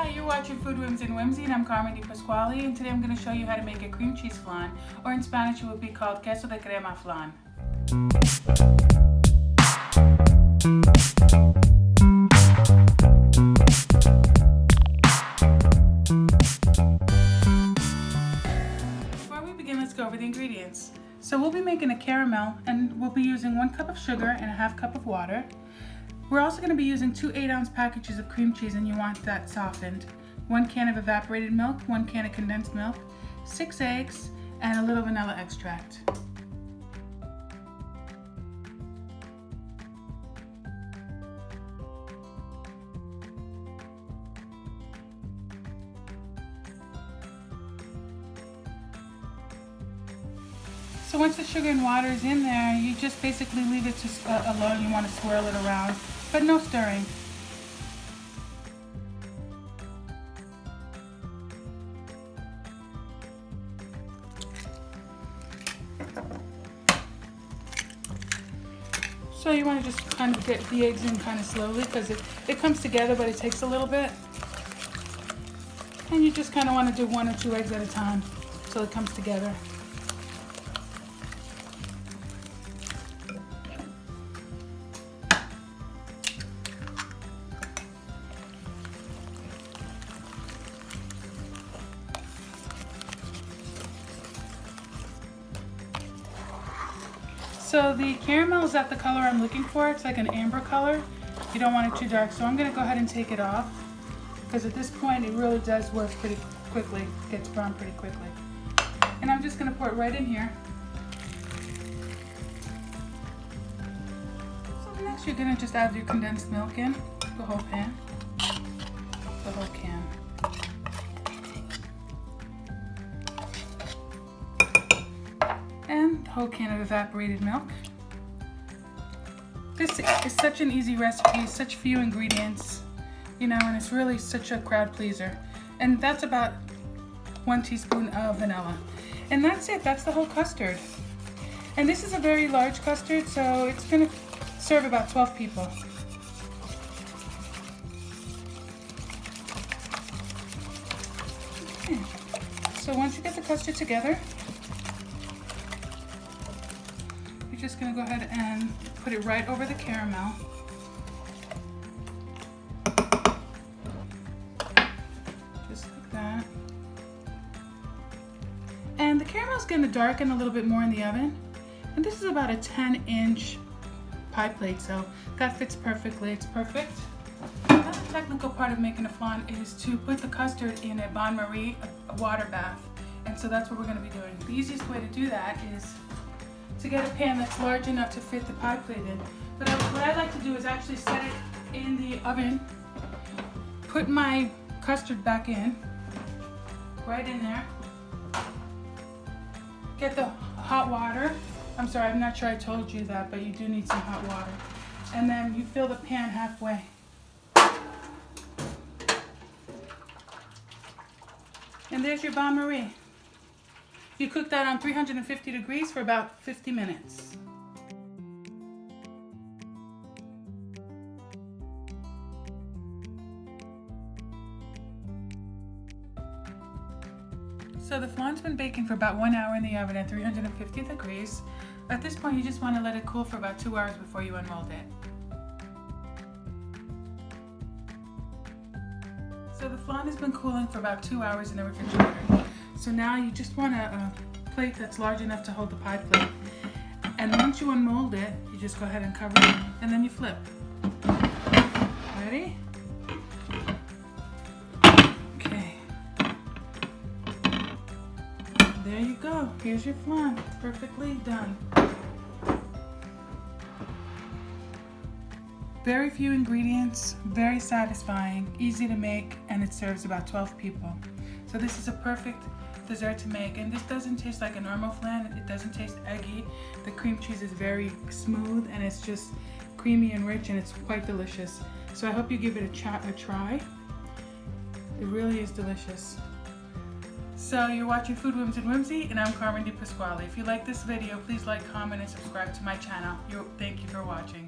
Hi, you're watching Food Whims and Whimsy, and I'm Carmen Di Pasquale, and today I'm going to show you how to make a cream cheese flan, or in Spanish it would be called Queso de crema flan. Before we begin, let's go over the ingredients. So we'll be making a caramel, and we'll be using 1 cup of sugar and a ½ cup of water. We're also going to be using 2 8-ounce packages of cream cheese, and you want that softened. 1 can of evaporated milk, 1 can of condensed milk, 6 eggs, and a little vanilla extract. So once the sugar and water is in there, you just basically leave it to alone. You want to swirl it around, but no stirring. So you want to just kind of get the eggs in kind of slowly, because it comes together, but it takes a little bit. And you just kind of want to do 1 or 2 eggs at a time so it comes together. So the caramel is at the color I'm looking for. It's like an amber color. You don't want it too dark. So I'm going to go ahead and take it off, because at this point it really does work pretty quickly. It gets brown pretty quickly. And I'm just going to pour it right in here. So next you're going to just add your condensed milk in, the whole pan, the whole can. And the whole can of evaporated milk. This is such an easy recipe, such few ingredients, and it's really such a crowd pleaser. And that's about 1 teaspoon of vanilla. And that's it, that's the whole custard. And this is a very large custard, so it's gonna serve about 12 people. Okay. So once you get the custard together, you're just going to go ahead and put it right over the caramel. Just like that. And the caramel is going to darken a little bit more in the oven. And this is about a 10-inch pie plate, so that fits perfectly. It's perfect. Another technical part of making a flan is to put the custard in a bain-marie, a water bath. And so that's what we're going to be doing. The easiest way to do that is to get a pan that's large enough to fit the pie plate in. But what I like to do is actually set it in the oven, put my custard back in, right in there, get the hot water. I'm sorry, I'm not sure I told you that, but you do need some hot water. And then you fill the pan halfway. And there's your bain-marie. You cook that on 350 degrees for about 50 minutes. So the flan's been baking for about 1 hour in the oven at 350 degrees. At this point, you just want to let it cool for about 2 hours before you unmold it. So the flan has been cooling for about 2 hours in the refrigerator. So now you just want a plate that's large enough to hold the pie plate. And once you unmold it, you just go ahead and cover it, and then you flip. Ready? Okay. There you go. Here's your flan. It's perfectly done. Very few ingredients, very satisfying, easy to make, and it serves about 12 people. So this is a perfect dessert to make, and this doesn't taste like a normal flan. It doesn't taste eggy. The cream cheese is very smooth, and it's just creamy and rich, and it's quite delicious. So I hope you give it a try. It really is delicious. So you're watching Food Whims and Whimsy, and I'm Carmen Di Pasquale. If you like this video, please like, comment, and subscribe to my channel. Thank you for watching.